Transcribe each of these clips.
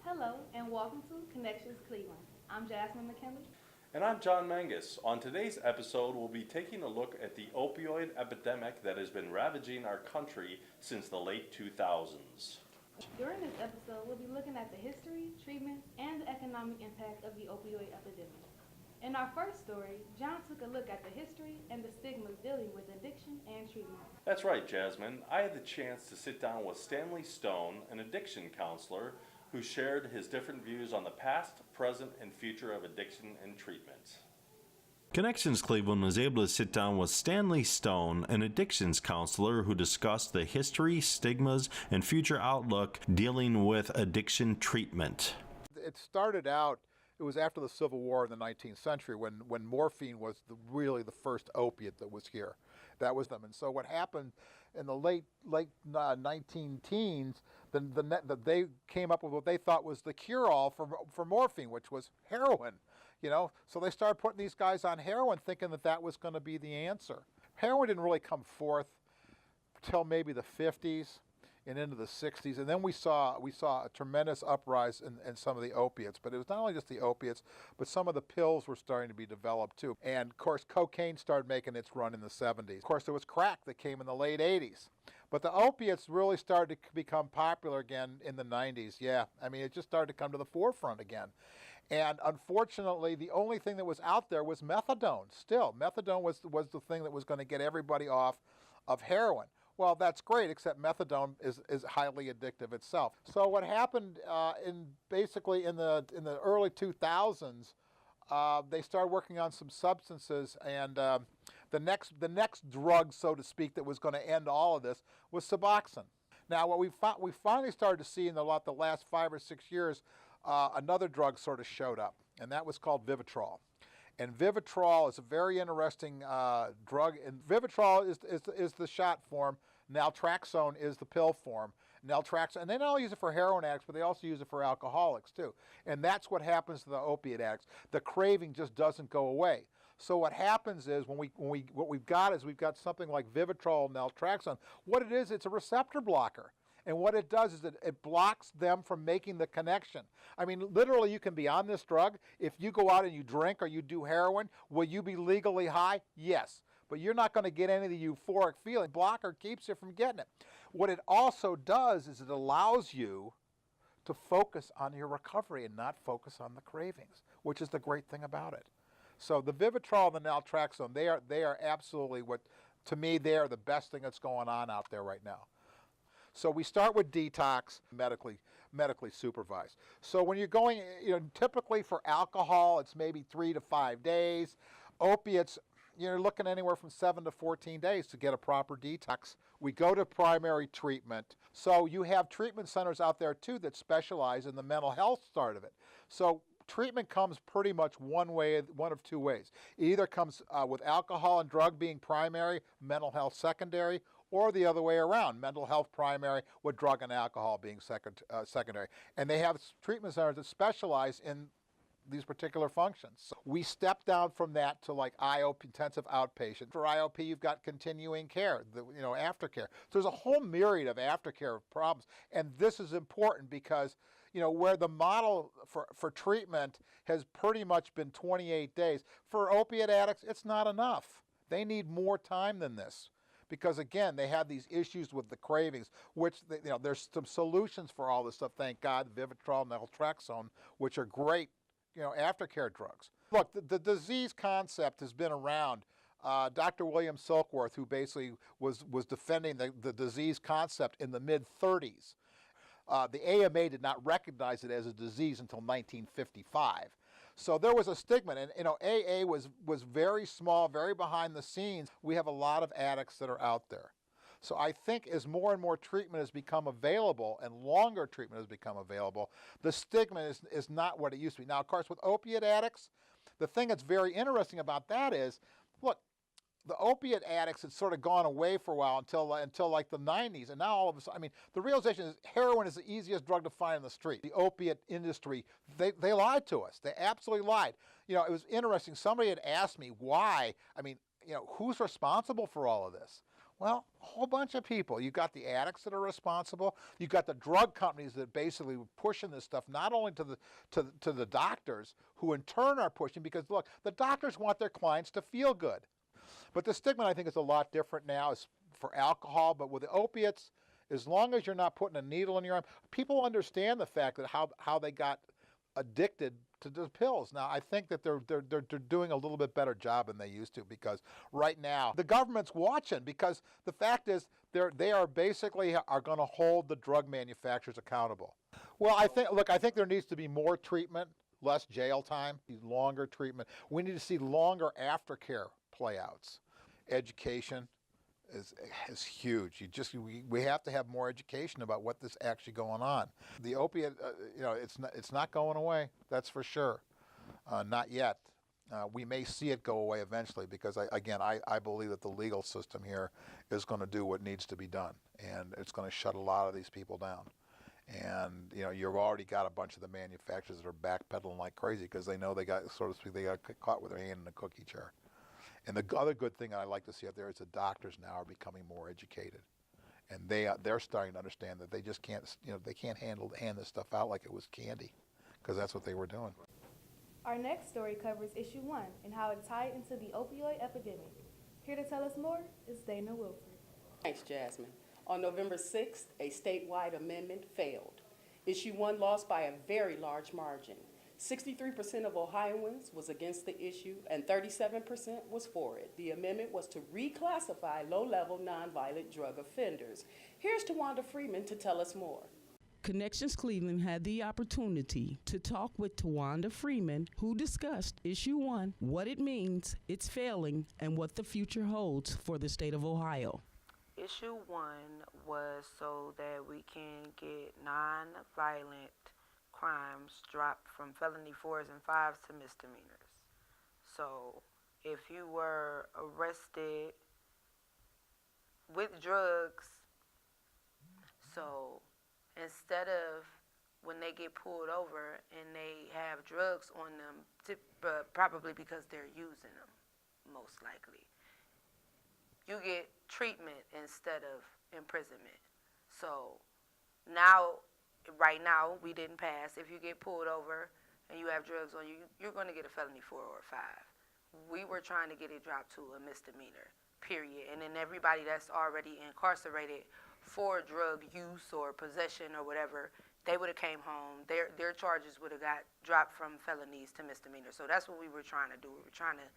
Hello and welcome to Connections Cleveland. I'm Jasmine McKinley. And I'm John Mangus. On today's episode, we'll be taking a look at the opioid epidemic that has been ravaging our country since the late 2000s. During this episode, we'll be looking at the history, treatment, and the economic impact of the opioid epidemic. In our first story, John took a look at the history and the stigmas dealing with addiction and treatment. That's right, Jasmine. I had the chance to sit down with Stanley Stone, an addiction counselor, who shared his different views on the past, present, and future of addiction and treatment. Connections Cleveland was able to sit down with Stanley Stone, an addictions counselor who discussed the history, stigmas, and future outlook dealing with addiction treatment. It started out, it was after the Civil War in the 19th century when morphine was really the first opiate that was here. That was them. And so what happened in the late 19 teens, they came up with what they thought was the cure-all for morphine, which was heroin. So they started putting these guys on heroin thinking that was going to be the answer. Heroin didn't really come forth till maybe the 50s and into the 60s, and then we saw a tremendous uprise in some of the opiates. But it was not only just the opiates, but some of the pills were starting to be developed too. And of course, cocaine started making its run in the 70s. Of course, there was crack that came in the late 80s. But the opiates really started to become popular again in the 90s. Yeah, I mean, it just started to come to the forefront again. And unfortunately, the only thing that was out there was methadone. Still, methadone was the thing that was going to get everybody off of heroin. Well, that's great, except methadone is highly addictive itself. So what happened basically in the early 2000s, they started working on some substances, and the next drug, so to speak, that was going to end all of this was Suboxone. Now, what we finally started to see in the last 5 or 6 years, another drug sort of showed up, and that was called Vivitrol. And Vivitrol is a very interesting drug. And Vivitrol is the shot form. Naltrexone is the pill form. Naltrexone, and they not only use it for heroin addicts, but they also use it for alcoholics too. And that's what happens to the opiate addicts. The craving just doesn't go away. So what happens is what we've got something like Vivitrol, Naltrexone. What it is, it's a receptor blocker. And what it does is it blocks them from making the connection. I mean, literally, you can be on this drug. If you go out and you drink or you do heroin, will you be legally high? Yes. But you're not going to get any of the euphoric feeling. Blocker keeps you from getting it. What it also does is it allows you to focus on your recovery and not focus on the cravings, which is the great thing about it. So the Vivitrol and the Naltrexone, they are absolutely to me, they are the best thing that's going on out there right now. So we start with detox, medically supervised. So when you're going, typically for alcohol, it's maybe 3 to 5 days. Opiates, you're looking anywhere from 7 to 14 days to get a proper detox. We go to primary treatment. So you have treatment centers out there too that specialize in the mental health side of it. So treatment comes pretty much one of two ways. It either comes with alcohol and drug being primary, mental health secondary, or the other way around, mental health primary with drug and alcohol being secondary. And they have treatment centers that specialize in these particular functions. So we step down from that to like IOP, intensive outpatient. For IOP, you've got continuing care, aftercare. So there's a whole myriad of aftercare problems. And this is important because, where the model for treatment has pretty much been 28 days, for opiate addicts, it's not enough. They need more time than this. Because again, they have these issues with the cravings, which there's some solutions for all this stuff. Thank God, Vivitrol, Naltrexone, which are great, aftercare drugs. Look, the disease concept has been around. Dr. William Silkworth, who basically was defending the disease concept in the mid-30s. The AMA did not recognize it as a disease until 1955. So there was a stigma, and AA was very small, very behind the scenes. We have a lot of addicts that are out there. So I think as more and more treatment has become available and longer treatment has become available, the stigma is not what it used to be. Now, of course, with opiate addicts, the thing that's very interesting about that is, look, the opiate addicts had sort of gone away for a while until like the 90s, and now all of a sudden, the realization is heroin is the easiest drug to find in the street. The opiate industry, they lied to us. They absolutely lied. It was interesting. Somebody had asked me why. Who's responsible for all of this? Well, a whole bunch of people. You've got the addicts that are responsible. You've got the drug companies that basically were pushing this stuff not only to the doctors, who in turn are pushing, because look, the doctors want their clients to feel good. But the stigma, I think, is a lot different now is for alcohol, but with the opiates, as long as you're not putting a needle in your arm, people understand the fact that how they got addicted to the pills. Now, I think that they're doing a little bit better job than they used to, because right now the government's watching, because the fact is they are basically are going to hold the drug manufacturers accountable. Well, I think there needs to be more treatment, less jail time, longer treatment. We need to see longer aftercare playouts. Education is huge. We have to have more education about what is actually going on. The opiate, it's not going away. That's for sure. Not yet. We may see it go away eventually, because I believe that the legal system here is going to do what needs to be done, and it's going to shut a lot of these people down. And you've already got a bunch of the manufacturers that are backpedaling like crazy, because they know they got, so to speak, they got caught with their hand in a cookie jar. And the other good thing I like to see out there is the doctors now are becoming more educated, and they're starting to understand that they just can't they can't hand this stuff out like it was candy, because that's what they were doing. Our next story covers issue 1 and how it tied into the opioid epidemic. Here to tell us more is Dana Wilford. Thanks, Jasmine. On November 6th, a statewide amendment failed. Issue 1 lost by a very large margin. 63% of Ohioans was against the issue and 37% was for it. The amendment was to reclassify low-level nonviolent drug offenders. Here's Tawanda Freeman to tell us more. Connections Cleveland had the opportunity to talk with Tawanda Freeman, who discussed issue 1, what it means, its failing, and what the future holds for the state of Ohio. Issue 1 was so that we can get non-violent crimes dropped from felony 4s and 5s to misdemeanors. So if you were arrested with drugs, so instead of when they get pulled over and they have drugs on them, probably because they're using them, most likely, you get treatment instead of imprisonment. So now, right now, we didn't pass. If you get pulled over and you have drugs on you, you're going to get a felony 4 or 5. We were trying to get it dropped to a misdemeanor, period. And then everybody that's already incarcerated for drug use or possession or whatever, they would have came home. Their charges would have got dropped from felonies to misdemeanors. So that's what we were trying to do. We were trying to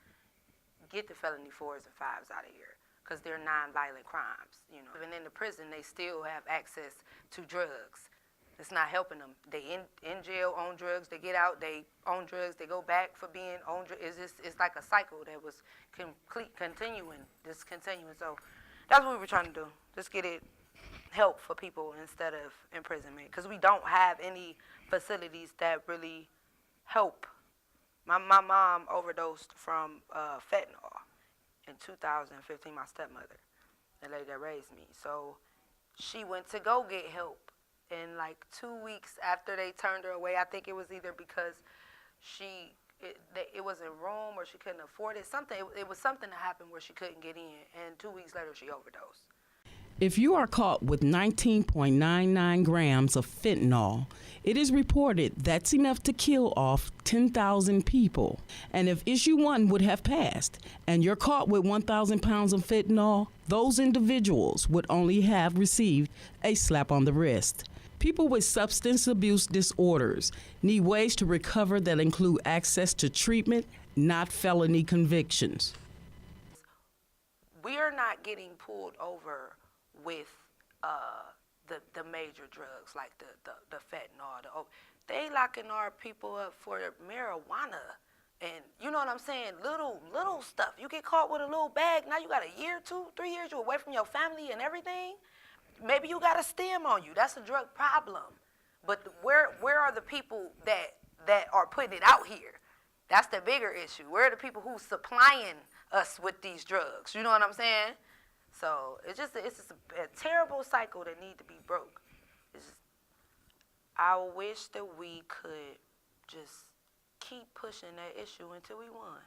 get the felony 4s and 5s out of here, because they're nonviolent crimes, Even in the prison, they still have access to drugs. It's not helping them. They in jail on drugs. They get out, they on drugs. They go back for being on drugs. It's like a cycle that was continuing. So that's what we were trying to do. Just get it help for people instead of imprisonment, because we don't have any facilities that really help. My mom overdosed from fentanyl in 2015, my stepmother, the lady that raised me. So she went to go get help. And like 2 weeks after they turned her away, I think it was either because it wasn't room or she couldn't afford it. It was something that happened where she couldn't get in, and 2 weeks later she overdosed. If you are caught with 19.99 grams of fentanyl, it is reported that's enough to kill off 10,000 people. And if issue 1 would have passed and you're caught with 1,000 pounds of fentanyl, those individuals would only have received a slap on the wrist. People with substance abuse disorders need ways to recover that include access to treatment, not felony convictions. We are not getting pulled over with the major drugs like the fentanyl. They locking our people up for marijuana, and you know what I'm saying? Little stuff. You get caught with a little bag, now you got a year, 2, 3 years, you're away from your family and everything. Maybe you got a stem on you. That's a drug problem. But where are the people that are putting it out here? That's the bigger issue. Where are the people who's supplying us with these drugs? You know what I'm saying? So it's just a terrible cycle that need to be broke. I wish that we could just keep pushing that issue until we won.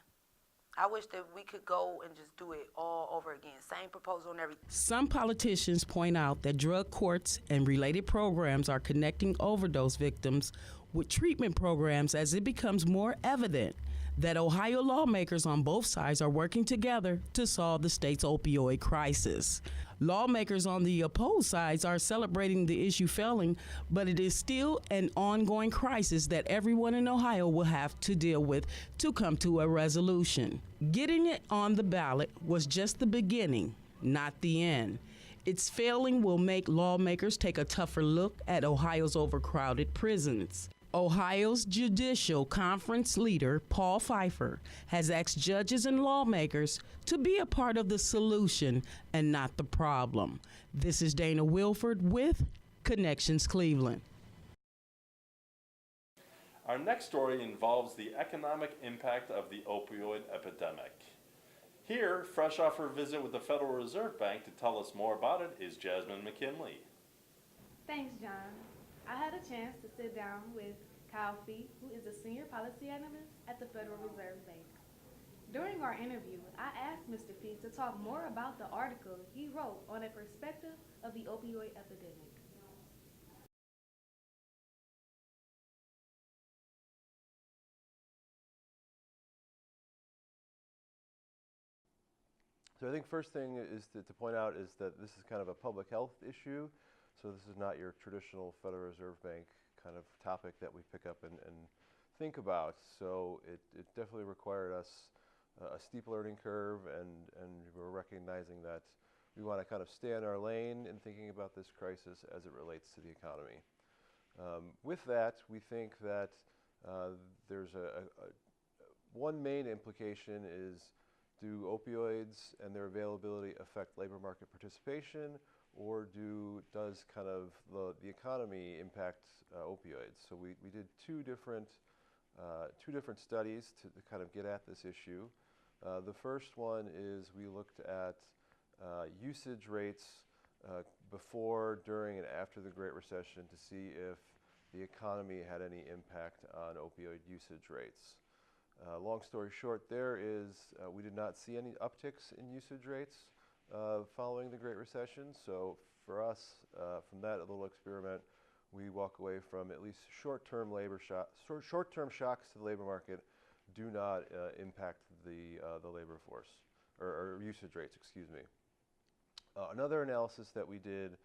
I wish that we could go and just do it all over again. Same proposal and everything. Some politicians point out that drug courts and related programs are connecting overdose victims with treatment programs as it becomes more evident that Ohio lawmakers on both sides are working together to solve the state's opioid crisis. Lawmakers on the opposed sides are celebrating the issue failing, but it is still an ongoing crisis that everyone in Ohio will have to deal with to come to a resolution. Getting it on the ballot was just the beginning, not the end. Its failing will make lawmakers take a tougher look at Ohio's overcrowded prisons. Ohio's Judicial Conference leader, Paul Pfeiffer, has asked judges and lawmakers to be a part of the solution and not the problem. This is Dana Wilford with Connections Cleveland. Our next story involves the economic impact of the opioid epidemic. Here, fresh off her visit with the Federal Reserve Bank to tell us more about it, is Jasmine McKinley. Thanks, John. I had a chance to sit down with Kyle Fee, who is a senior policy analyst at the Federal Reserve Bank. During our interview, I asked Mr. Fee to talk more about the article he wrote on a perspective of the opioid epidemic. So I think first thing is to point out is that this is kind of a public health issue. So this is not your traditional Federal Reserve Bank kind of topic that we pick up and think about. So it definitely required us a steep learning curve, and we're recognizing that we want to kind of stay in our lane in thinking about this crisis as it relates to the economy. With that, we think that there's one main implication is, do opioids and their availability affect labor market participation, or does kind of the economy impact opioids? So we did two different studies to kind of get at this issue. The first one is we looked at usage rates before, during, and after the Great Recession to see if the economy had any impact on opioid usage rates. Long story short, we did not see any upticks in usage rates following the Great Recession. So for us, from that little experiment, we walk away from at least short-term shocks to the labor market do not impact the labor force or usage rates. Excuse me. Another analysis that we did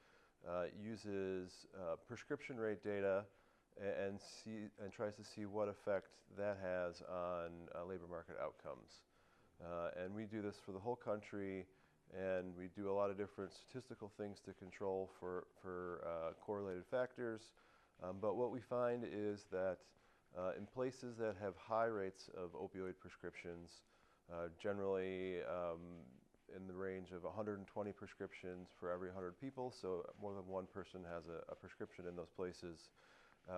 uses prescription rate data and tries to see what effect that has on labor market outcomes. And we do this for the whole country, and we do a lot of different statistical things to control for correlated factors. But what we find is that in places that have high rates of opioid prescriptions, generally in the range of 120 prescriptions for every 100 people, so more than one person has a prescription in those places,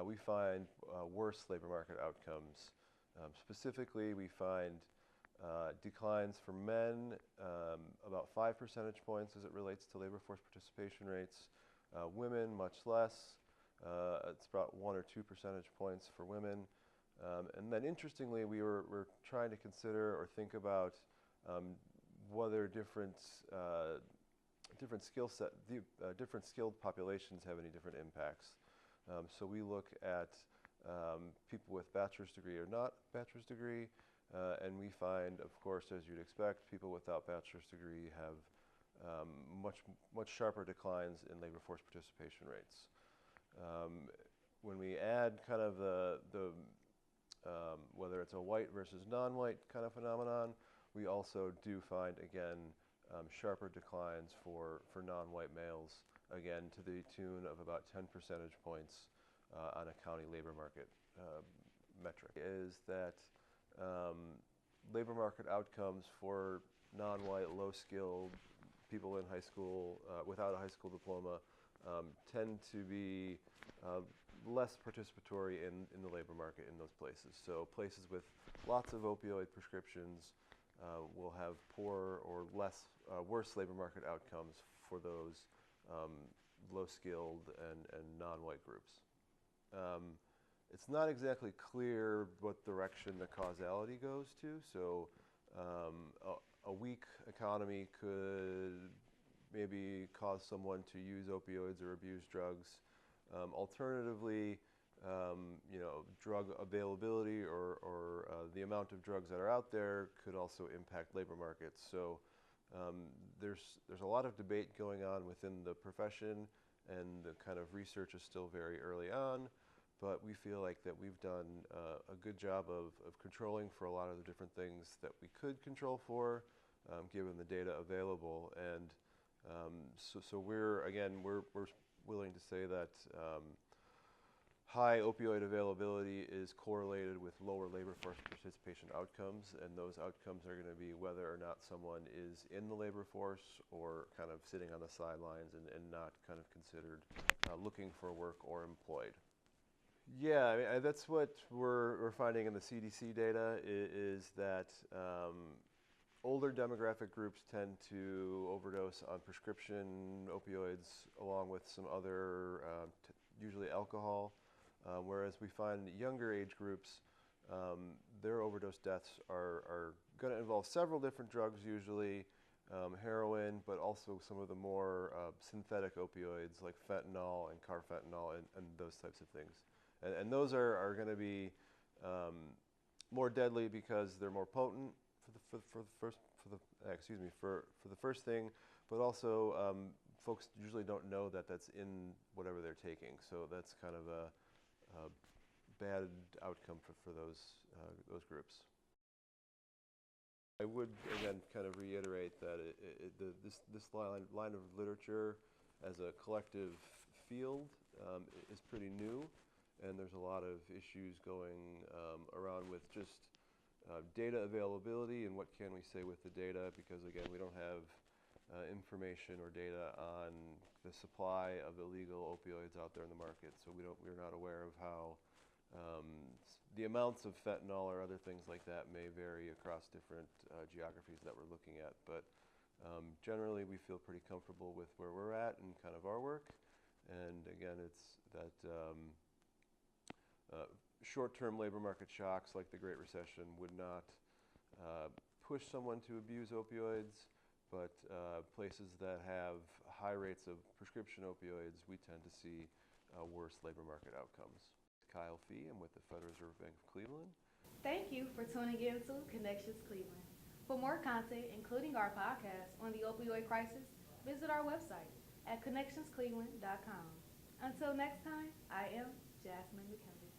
we find worse labor market outcomes. Specifically, we find declines for men about 5 percentage points as it relates to labor force participation rates. Women, much less. It's about 1 or 2 percentage points for women. And then interestingly, we're trying to consider or think about whether different skilled populations have any different impacts. So we look at people with bachelor's degree or not bachelor's degree, and we find, of course, as you'd expect, people without bachelor's degree have much sharper declines in labor force participation rates. When we add kind of the whether it's a white versus non-white kind of phenomenon, we also do find, again, sharper declines for non-white males, again, to the tune of about 10 percentage points on a county labor market metric. Is that labor market outcomes for non-white, low-skilled people in high school, without a high school diploma, tend to be less participatory in the labor market in those places. So places with lots of opioid prescriptions will have poor or worse labor market outcomes for those low-skilled and non-white groups. It's not exactly clear what direction the causality goes to. So a weak economy could maybe cause someone to use opioids or abuse drugs. Alternatively, drug availability or the amount of drugs that are out there could also impact labor markets. So there's a lot of debate going on within the profession, and the kind of research is still very early on, but we feel like that we've done a good job of controlling for a lot of the different things that we could control for, given the data available. And so we're willing to say that high opioid availability is correlated with lower labor force participation outcomes, and those outcomes are going to be whether or not someone is in the labor force or kind of sitting on the sidelines and not kind of considered looking for work or employed. Yeah, I mean, that's what we're finding in the CDC data is that older demographic groups tend to overdose on prescription opioids along with some other, usually alcohol. Whereas we find younger age groups, their overdose deaths are going to involve several different drugs, usually heroin, but also some of the more synthetic opioids like fentanyl and carfentanil and those types of things. And those are going to be more deadly because they're more potent for the first thing, but also folks usually don't know that that's in whatever they're taking. So that's kind of a bad outcome for those groups. I would again kind of reiterate that this line of literature as a collective field is pretty new, and there's a lot of issues going around with just data availability and what can we say with the data, because again we don't have information or data on the supply of illegal opioids out there in the market, so we're not aware of how the amounts of fentanyl or other things like that may vary across different geographies that we're looking at. But generally we feel pretty comfortable with where we're at and kind of our work. And again, it's that short-term labor market shocks like the Great Recession would not push someone to abuse opioids, but places that have high rates of prescription opioids, we tend to see worse labor market outcomes. Kyle Fee, I'm with the Federal Reserve Bank of Cleveland. Thank you for tuning in to Connections Cleveland. For more content, including our podcast on the opioid crisis, visit our website at connectionscleveland.com. Until next time, I am Jasmine McKenzie.